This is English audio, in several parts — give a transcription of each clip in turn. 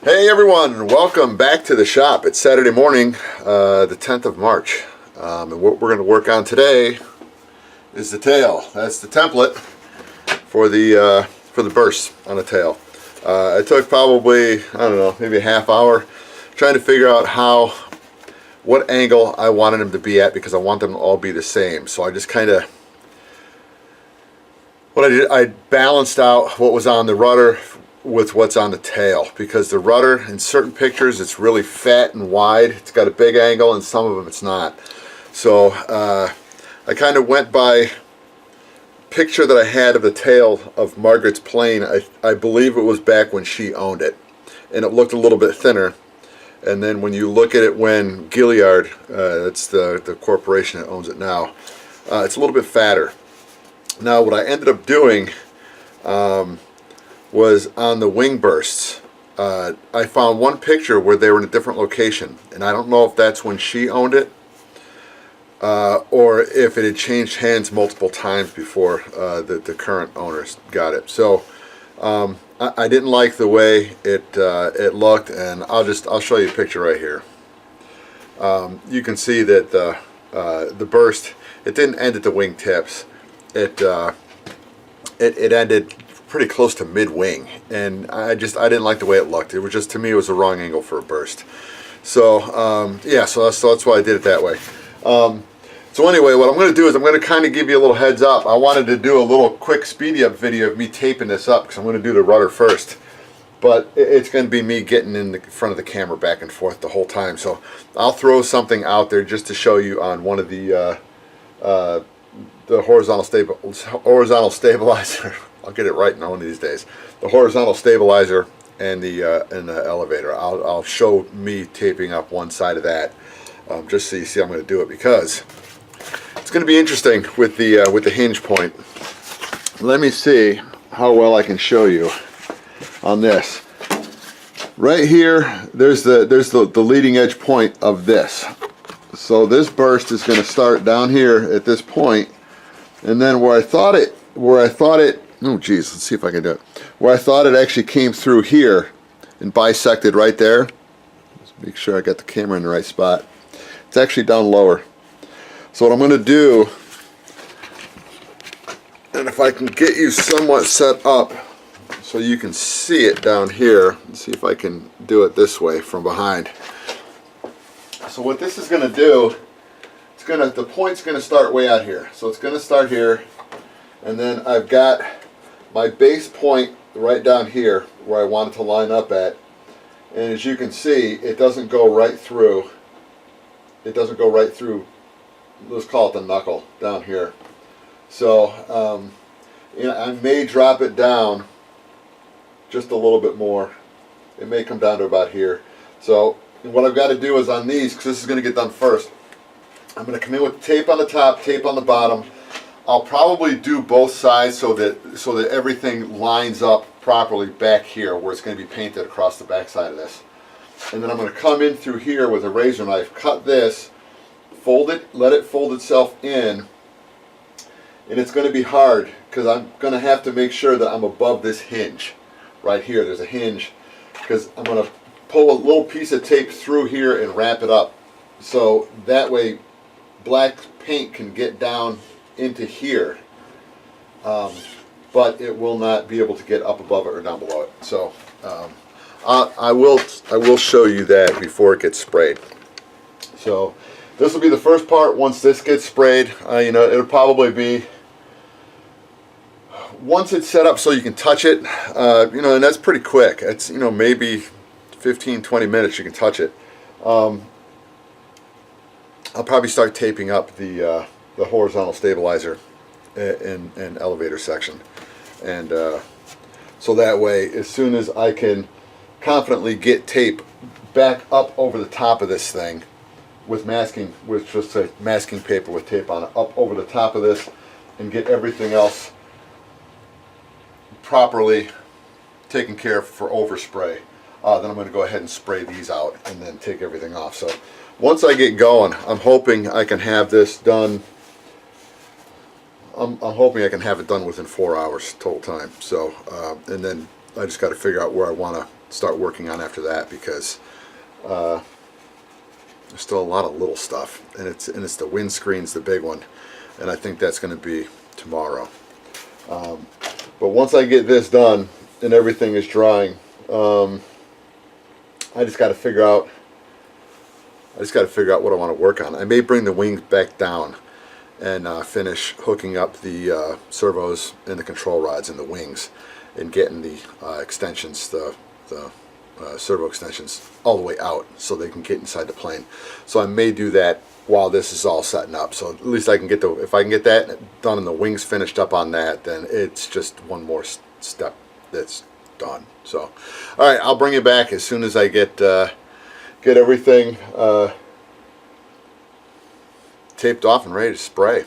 Hey everyone, welcome back to the shop. It's Saturday morning, the 10th of March. And what we're going to work on today is the tail. That's the template for the burst on the tail. It took probably, I don't know, maybe a half hour trying to figure out what angle I wanted them to be at, because I want them to all be the same. So I just kind of, what I did, I balanced out what was on the rudder with what's on the tail, because the rudder in certain pictures it's really fat and wide, it's got a big angle, and some of them it's not. So I kind of went by picture that I had of the tail of Margaret's plane. I believe it was back when she owned it, and it looked a little bit thinner. And then when you look at it when Gilliard, that's the corporation that owns it now, it's a little bit fatter. Now what I ended up doing was on the wing bursts. I found one picture where they were in a different location, and I don't know if that's when she owned it or if it had changed hands multiple times before the current owners got it. So I didn't like the way it looked, and I'll show you a picture right here. You can see that the burst, it didn't end at the wing tips. It ended pretty close to mid-wing, and I didn't like the way it looked. It was just, to me, it was the wrong angle for a burst. So yeah, so that's why I did it that way. So anyway, what I'm going to do is I'm going to kind of give you a little heads up. I wanted to do a little quick speedy up video of me taping this up, because I'm going to do the rudder first, but it's going to be me getting in the front of the camera back and forth the whole time. So I'll throw something out there just to show you on one of the horizontal stabilizer. I'll get it right in one of these days. The horizontal stabilizer and the elevator. I'll show me taping up one side of that, just so you see I'm going to do it, because it's going to be interesting with the hinge point. Let me see how well I can show you on this. Right here, there's the leading edge point of this. So this burst is going to start down here at this point, and then where I thought it, oh geez, let's see if I can do it. Where I thought it actually came through here and bisected right there. Let's make sure I got the camera in the right spot. It's actually down lower. So what I'm going to do, and if I can get you somewhat set up so you can see it down here, let's see if I can do it this way from behind. So what this is going to do, the point's going to start way out here. So it's going to start here, and then I've got my base point right down here where I want it to line up at. And as you can see, it doesn't go right through. It doesn't go right through, let's call it the knuckle down here. So you know, I may drop it down just a little bit more. It may come down to about here. So what I've got to do is on these, because this is going to get done first, I'm going to come in with tape on the top, tape on the bottom. I'll probably do both sides so that everything lines up properly back here where it's going to be painted across the back side of this. And then I'm going to come in through here with a razor knife, cut this, fold it, let it fold itself in, and it's going to be hard because I'm going to have to make sure that I'm above this hinge. Right here, there's a hinge, because I'm going to pull a little piece of tape through here and wrap it up, so that way black paint can get down into here, but it will not be able to get up above it or down below it. So I will show you that before it gets sprayed. So this will be the first part. Once this gets sprayed, you know, it'll probably be, once it's set up so you can touch it, you know, and that's pretty quick. It's, you know, maybe 15-20 minutes you can touch it. I'll probably start taping up the horizontal stabilizer and elevator section, and so that way, as soon as I can confidently get tape back up over the top of this thing with masking, with just a masking paper with tape on it, up over the top of this, and get everything else properly taken care of for overspray, then I'm going to go ahead and spray these out and then take everything off. So once I get going, I'm hoping I can have this done. I'm hoping I can have it done within 4 hours total time. So and then I just got to figure out where I want to start working on after that, because there's still a lot of little stuff, and it's the windscreen's the big one, and I think that's going to be tomorrow. But once I get this done and everything is drying, I just got to figure out what I want to work on. I may bring the wings back down and finish hooking up the servos and the control rods and the wings, and getting the extensions, the servo extensions, all the way out so they can get inside the plane. So I may do that while this is all setting up. So at least I can get if I can get that done and the wings finished up on that, then it's just one more step that's done. So, all right, I'll bring it back as soon as I get everything taped off and ready to spray.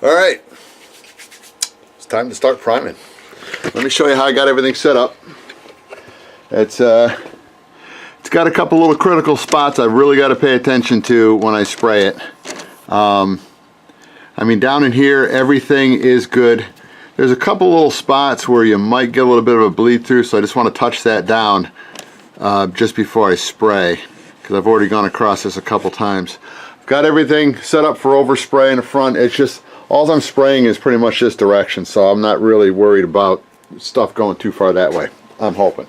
All right, it's time to start priming. Let me show you how I got everything set up. It's got a couple little critical spots I've really got to pay attention to when I spray it. I mean, down in here everything is good. There's a couple little spots where you might get a little bit of a bleed through, so I just want to touch that down just before I spray, because I've already gone across this a couple times. I've got everything set up for overspray in the front. It's just all I'm spraying is pretty much this direction, so I'm not really worried about stuff going too far that way, I'm hoping.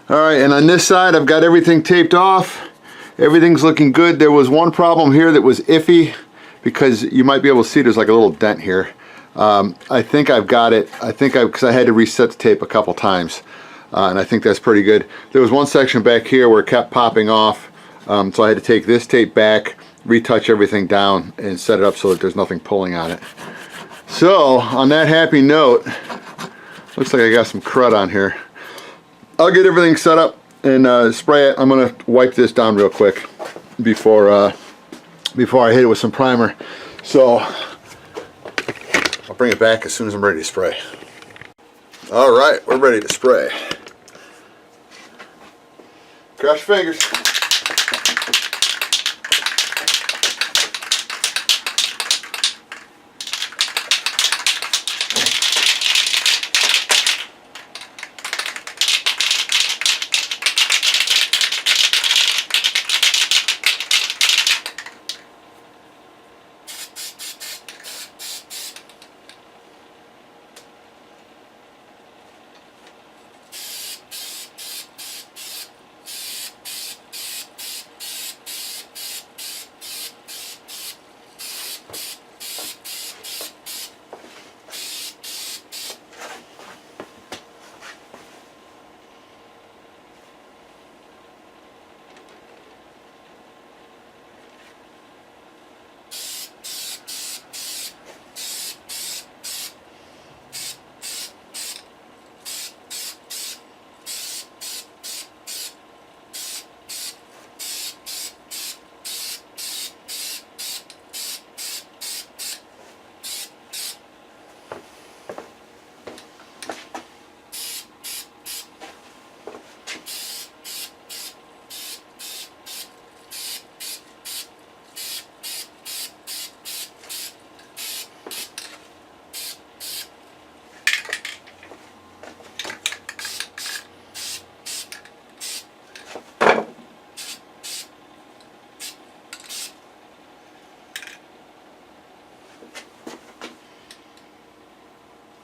Alright, and on this side I've got everything taped off. Everything's looking good. There was one problem here that was iffy, because you might be able to see there's like a little dent here. I think I've got it. Because I had to reset the tape a couple times, and I think that's pretty good. There was one section back here where it kept popping off, so I had to take this tape back, retouch everything down, and set it up so that there's nothing pulling on it. So on that happy note, looks like I got some crud on here. I'll get everything set up and spray it. I'm gonna wipe this down real quick before I hit it with some primer. So I'll bring it back as soon as I'm ready to spray. All right, we're ready to spray. Cross your fingers.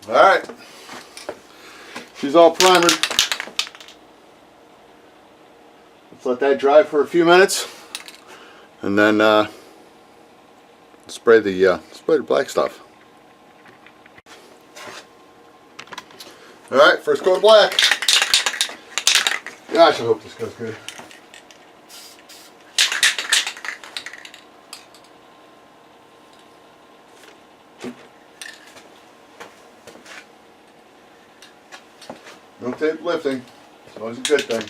Alright, she's all primered. Let's let that dry for a few minutes, and then spray the black stuff. Alright, first coat of black. Gosh, I hope this goes good. No tape lifting, it's always a good thing.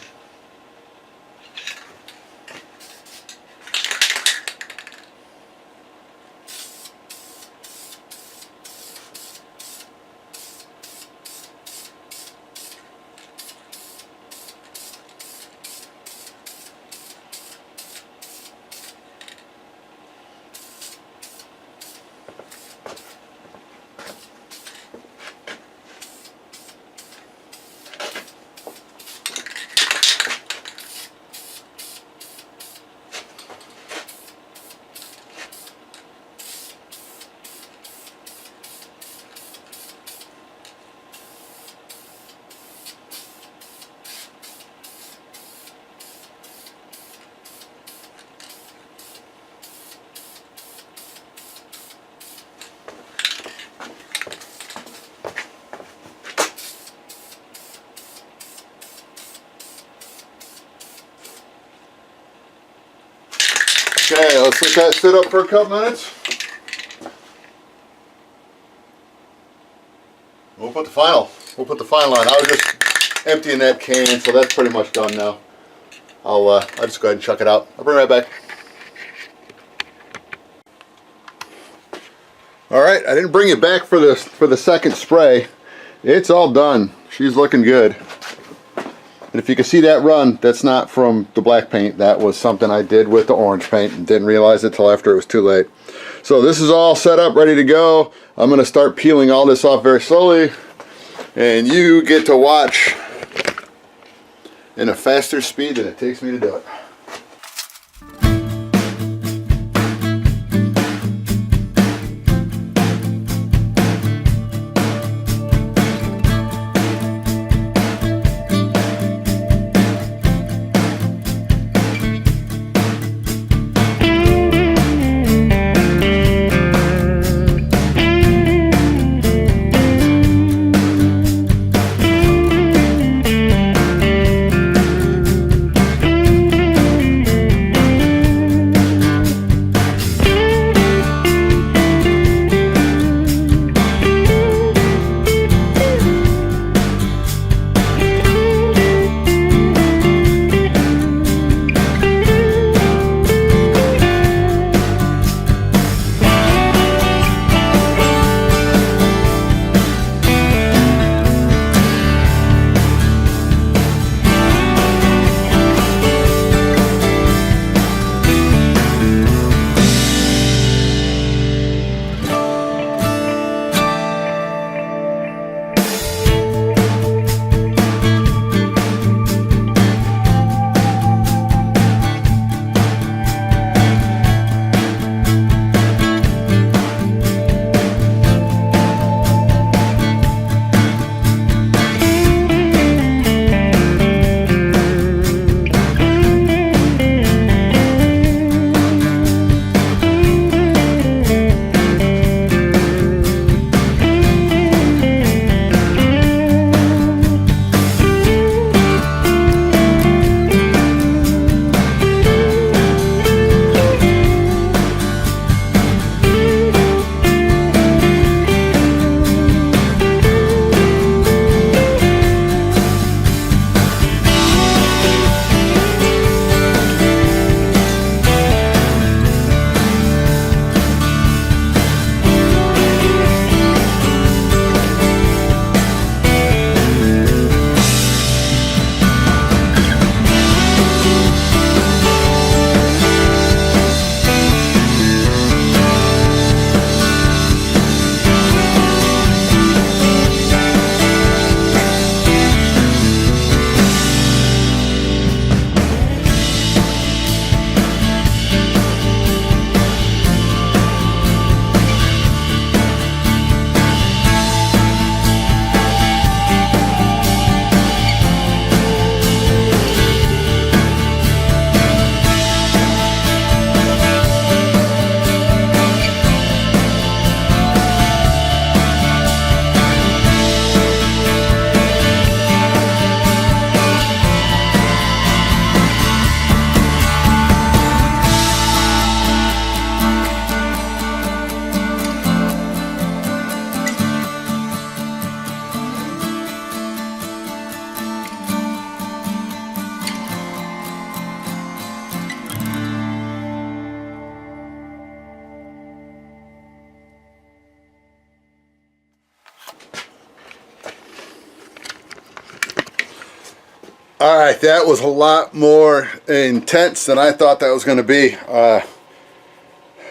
Okay, let's let that sit up for a couple minutes. We'll put the final on. I was just emptying that can, so that's pretty much done now. I'll just go ahead and chuck it out. I'll bring it right back. All right, I didn't bring it back for the second spray. It's all done. She's looking good. And if you can see that run, that's not from the black paint. That was something I did with the orange paint and didn't realize it till after it was too late. So this is all set up, ready to go. I'm going to start peeling all this off very slowly, and you get to watch in a faster speed than it takes me to do it. All right, that was a lot more intense than I thought that was going to be.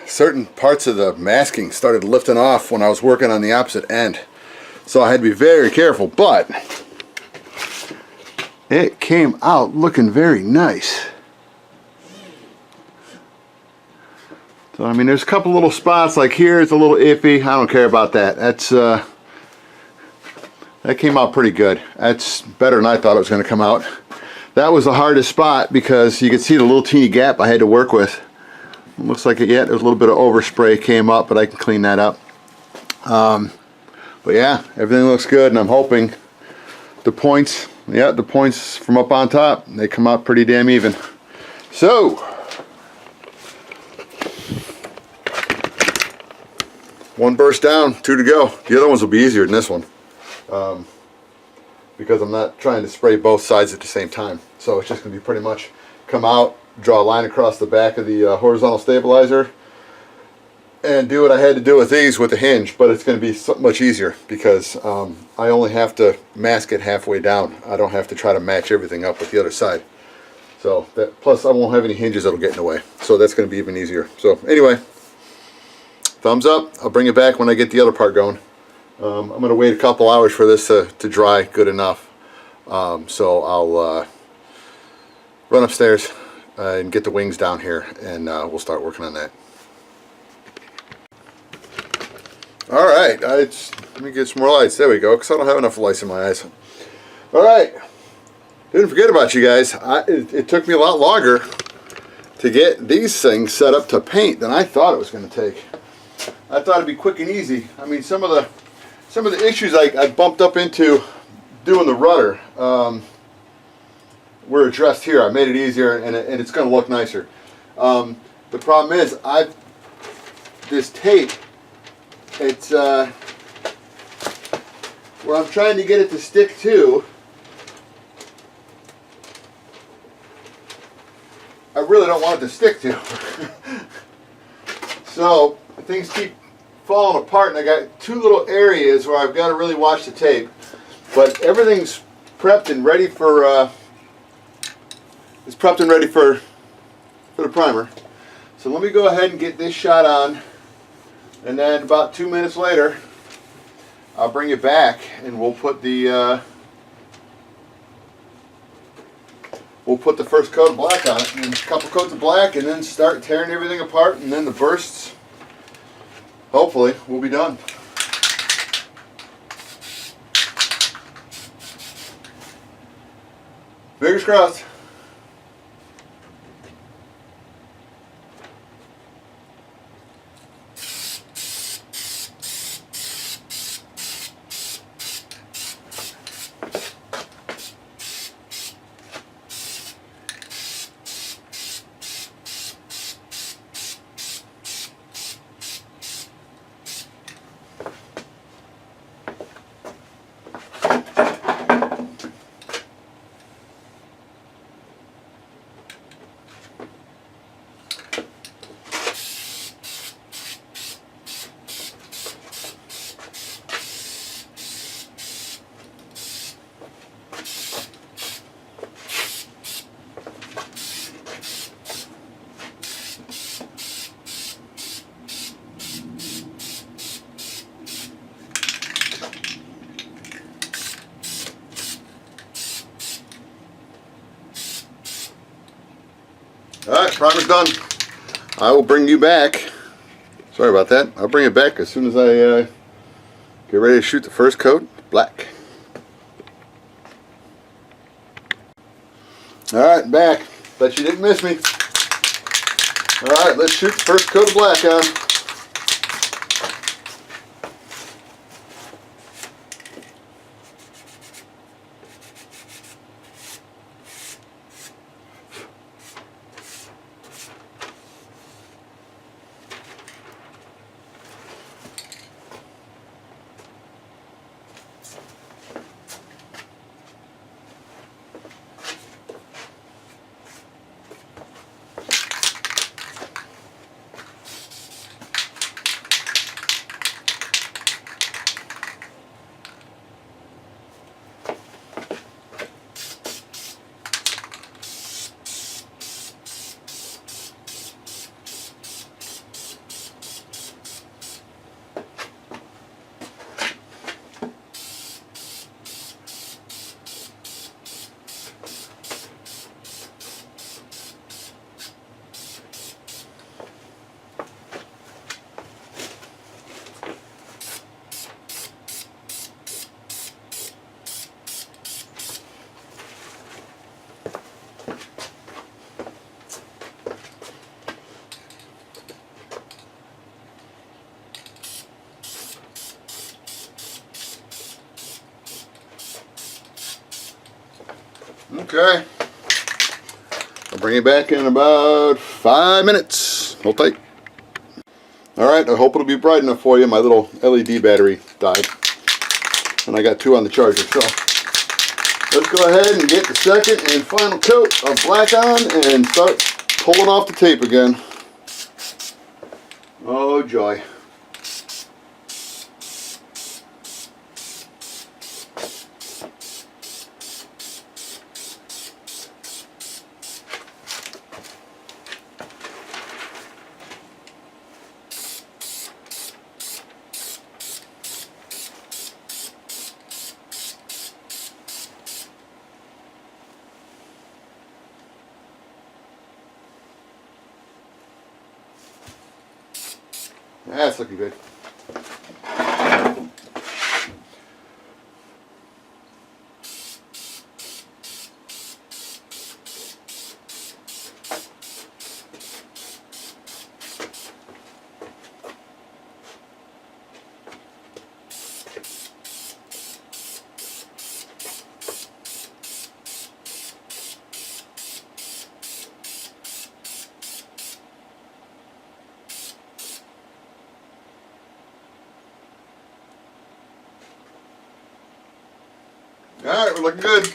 Certain parts of the masking started lifting off when I was working on the opposite end, so I had to be very careful, but it came out looking very nice. So I mean, there's a couple little spots like here, it's a little iffy. I don't care about that. That came out pretty good. That's better than I thought it was going to come out. That was the hardest spot because you could see the little teeny gap I had to work with. It looks like it yet. There's a little bit of overspray came up, but I can clean that up. But yeah, everything looks good, and I'm hoping the points, yeah, the points from up on top, they come out pretty damn even. So One burst down, 2 to go. The other ones will be easier than this one. Because I'm not trying to spray both sides at the same time. So it's just going to be pretty much come out, draw a line across the back of the horizontal stabilizer, and do what I had to do with these with the hinge, but it's going to be so much easier because I only have to mask it halfway down. I don't have to try to match everything up with the other side. So that, plus I won't have any hinges that'll get in the way. So that's going to be even easier. So anyway, thumbs up. I'll bring it back when I get the other part going. I'm going to wait a couple hours for this to dry good enough. So I'll run upstairs and get the wings down here, and we'll start working on that. Alright, let me get some more lights. There we go, because I don't have enough lights in my eyes. Alright, didn't forget about you guys. It took me a lot longer to get these things set up to paint than I thought it was going to take. I thought it'd be quick and easy. I mean, some of the issues I bumped up into doing the rudder were addressed here. I made it easier, and it's going to look nicer. The problem is, this tape, it's where I'm trying to get it to stick to. I really don't want it to stick to. So things keep falling apart, and I got 2 little areas where I've got to really watch the tape. But everything's prepped and ready for the primer. So let me go ahead and get this shot on, and then about 2 minutes later I'll bring it back and we'll put the first coat of black on it, and a couple coats of black, and then start tearing everything apart, and then the bursts hopefully will be done. Fingers crossed. Alright, primer's done. I will bring you back. Sorry about that. I'll bring it back as soon as I get ready to shoot the first coat black. Alright, back. Bet you didn't miss me. Alright, let's shoot the first coat of black on. Okay, I'll bring it back in about 5 minutes. Hold tight. Alright, bright. I hope it'll be bright enough for you. My little LED battery died, and I got 2 on the charger. So let's go ahead and get the second and final coat of black on and start pulling off the tape again. Oh joy. That's looking good. Alright, we're looking good.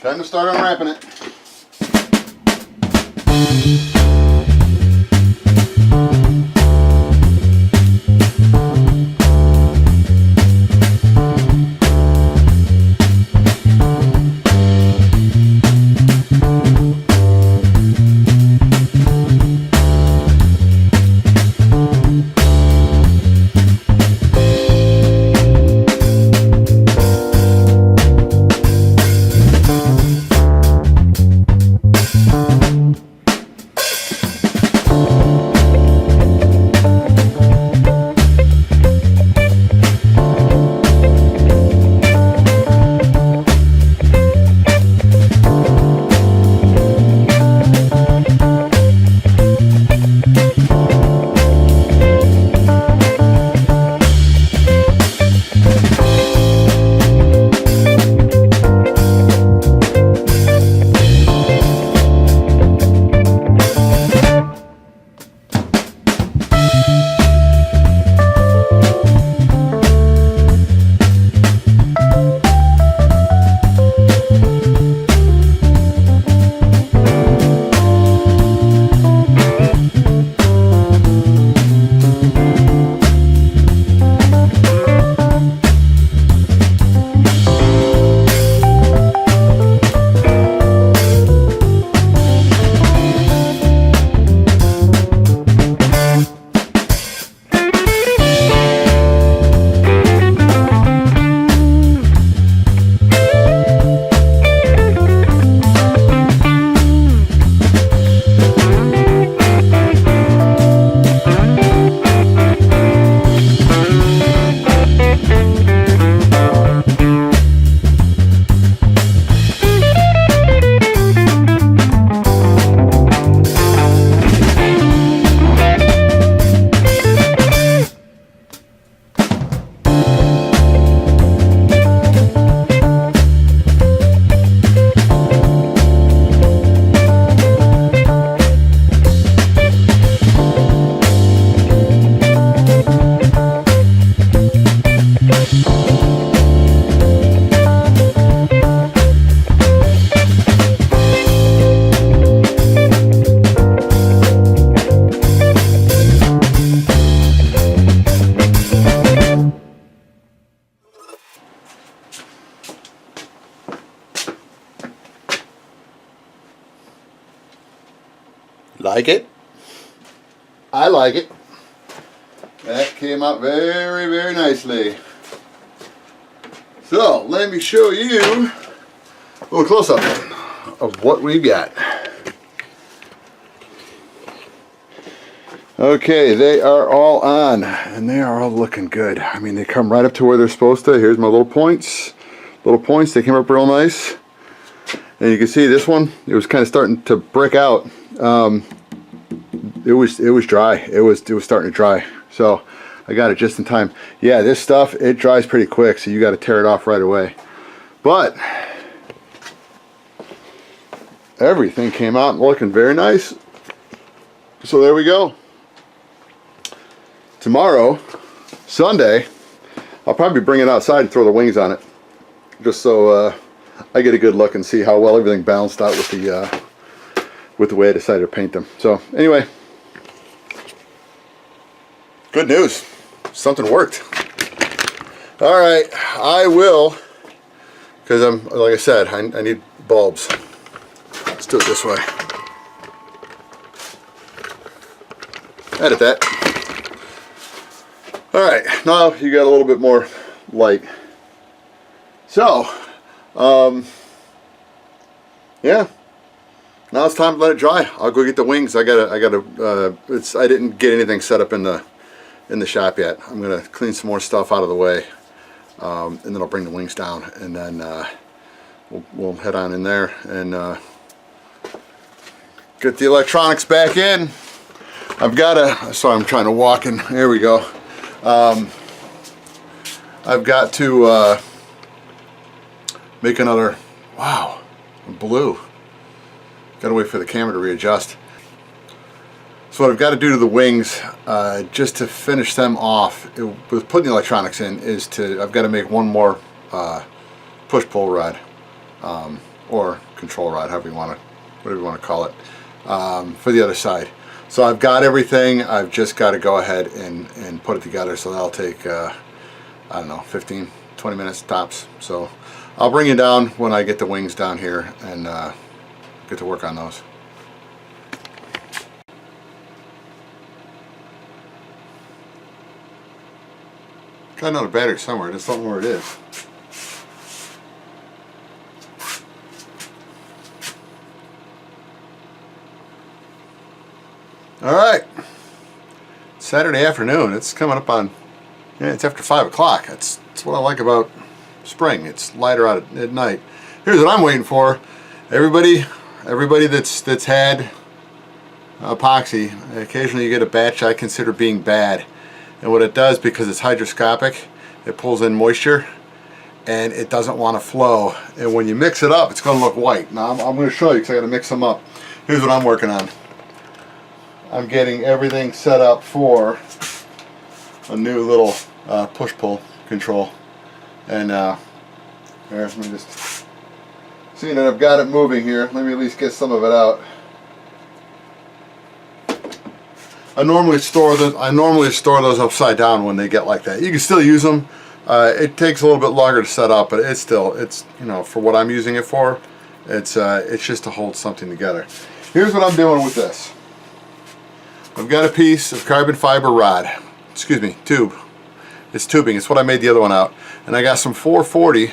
Time to start unwrapping it. Like it? I like it. That came out very, very nicely. So, let me show you a little close-up of what we got. Okay, they are all on, and they are all looking good. I mean, they come right up to where they're supposed to. Here's my little points. Little points, they came up real nice. And you can see this one, it was kind of starting to break out. It was dry. It was starting to dry. So I got it just in time. Yeah, this stuff, it dries pretty quick, so you got to tear it off right away. But everything came out looking very nice. So there we go. tomorrow, Sunday, I'll probably bring it outside and throw the wings on it, just so I get a good look and see how well everything balanced out with the way I decided to paint them. So anyway, good news, something worked. All right, I will, because like I said, I need bulbs. Let's do it this way. Edit that. All right, now you got a little bit more light. So, yeah. Now it's time to let it dry. I'll go get the wings. I didn't get anything set up in the shop yet. I'm gonna clean some more stuff out of the way, and then I'll bring the wings down, and then we'll head on in there and get the electronics back in. Sorry, I'm trying to walk in. There we go. I've got to make another, wow, blue. Gotta wait for the camera to readjust. So what I've got to do to the wings, just to finish them off, with putting the electronics in, is I've got to make one more push-pull rod, or control rod, whatever you want to call it, for the other side. So I've got everything. I've just got to go ahead and put it together. So that'll take, I don't know, 15, 20 minutes tops. So I'll bring you down when I get the wings down here and get to work on those. Got another battery somewhere. Just don't know where it is. All right, Saturday afternoon. It's coming up on, yeah, it's after 5 o'clock. That's what I like about spring. It's lighter out at night. Here's what I'm waiting for. Everybody that's had epoxy, occasionally you get a batch I consider being bad. And what it does, because it's hydroscopic, it pulls in moisture and it doesn't want to flow. And when you mix it up, it's going to look white. Now I'm going to show you because I got to mix them up. Here's what I'm working on. I'm getting everything set up for a new little push-pull control. And here, let me just, seeing that I've got it moving here, let me at least get some of it out. I normally store those upside down when they get like that. You can still use them. It takes a little bit longer to set up, but it's you know, for what I'm using it for, it's just to hold something together. Here's what I'm doing with this. I've got a piece of carbon fiber rod, excuse me, tube. It's tubing. It's what I made the other one out. And I got some 440.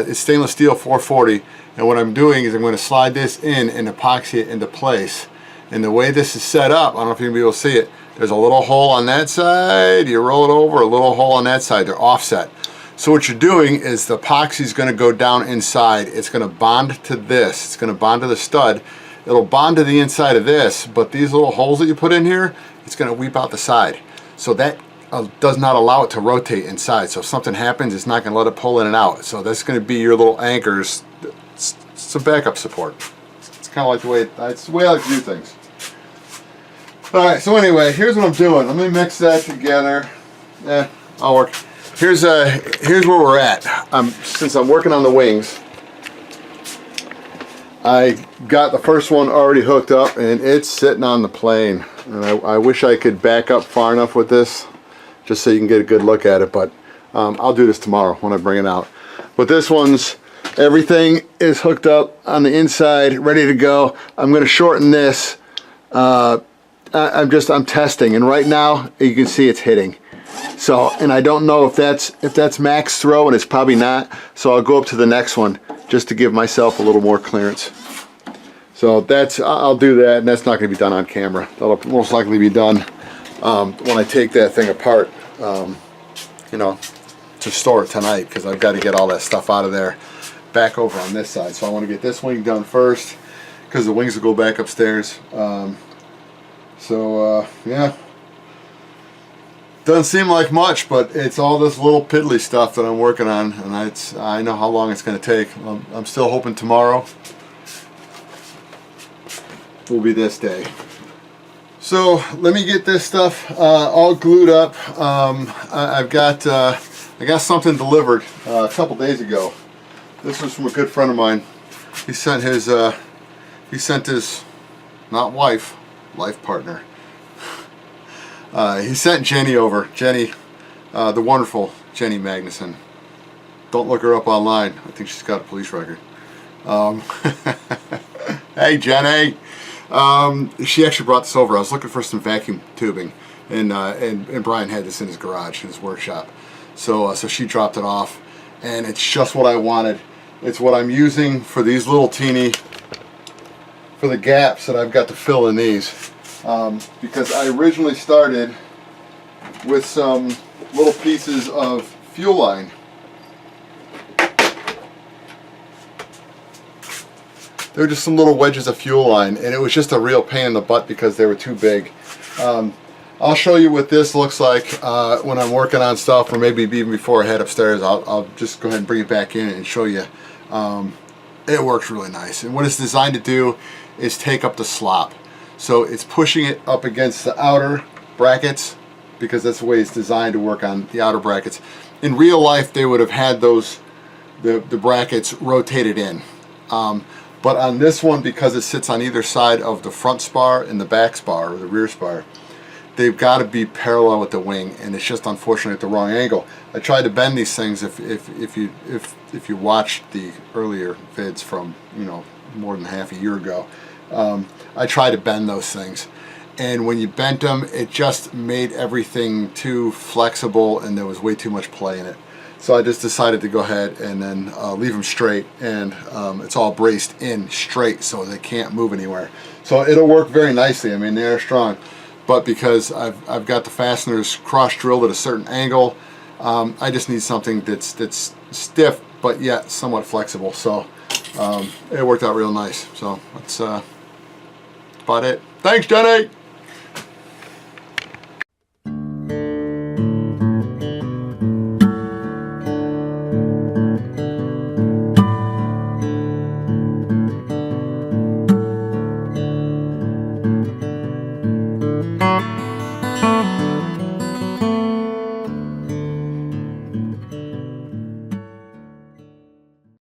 It's stainless steel 440. And what I'm doing is I'm going to slide this in and epoxy it into place. And the way this is set up, I don't know if you're going to be able to see it, there's a little hole on that side, you roll it over, a little hole on that side, they're offset. So what you're doing is the epoxy is going to go down inside. It's going to bond to this. It's going to bond to the stud. It'll bond to the inside of this, but these little holes that you put in here, it's going to weep out the side. So that does not allow it to rotate inside. So if something happens, it's not going to let it pull in and out. So that's going to be your little anchors. It's a backup support. It's kind of like it's the way I like to do things. All right, so anyway, here's what I'm doing. Let me mix that together. I'll work. Here's where we're at. Since I'm working on the wings, I got the first one already hooked up and it's sitting on the plane. And I wish I could back up far enough with this just so you can get a good look at it, but I'll do this tomorrow when I bring it out. But this one's, everything is hooked up on the inside, ready to go. I'm going to shorten this. I'm testing, and right now you can see it's hitting. So, and I don't know if that's max throw, and it's probably not. So I'll go up to the next one just to give myself a little more clearance. So I'll do that, and that's not going to be done on camera. That'll most likely be done when I take that thing apart, you know, to store it tonight, because I've got to get all that stuff out of there back over on this side. So I want to get this wing done first, because the wings will go back upstairs. Yeah, doesn't seem like much, but it's all this little piddly stuff that I'm working on, and I know how long it's going to take. I'm still hoping tomorrow will be this day. So let me get this stuff all glued up. I got something delivered a couple days ago. This was from a good friend of mine. He sent his not wife, life partner. He sent Jenny over. Jenny, the wonderful Jenny Magnuson. Don't look her up online. I think she's got a police record. Hey Jenny. She actually brought this over. I was looking for some vacuum tubing, and Brian had this in his garage, in his workshop. So she dropped it off, and it's just what I wanted. It's what I'm using for these little teeny, for the gaps that I've got to fill in these. Because I originally started with some little pieces of fuel line. They were just some little wedges of fuel line, and it was just a real pain in the butt because they were too big. I'll show you what this looks like when I'm working on stuff, or maybe even before I head upstairs. I'll just go ahead and bring it back in and show you. It works really nice, and what it's designed to do is take up the slop. So it's pushing it up against the outer brackets, because that's the way it's designed to work on the outer brackets. In real life, they would have had those the brackets rotated in. But on this one, because it sits on either side of the front spar and the back spar, or the rear spar, they've got to be parallel with the wing, and it's just unfortunately at the wrong angle. I tried to bend these things. If you watched the earlier vids from, you know, more than half a year ago, I tried to bend those things, and when you bent them, it just made everything too flexible, and there was way too much play in it. So I just decided to go ahead and then leave them straight, and it's all braced in straight so they can't move anywhere. So it'll work very nicely. I mean, they're strong, but because I've got the fasteners cross drilled at a certain angle, I just need something that's stiff but yet somewhat flexible. So it worked out real nice. So that's about it. Thanks, Jenny.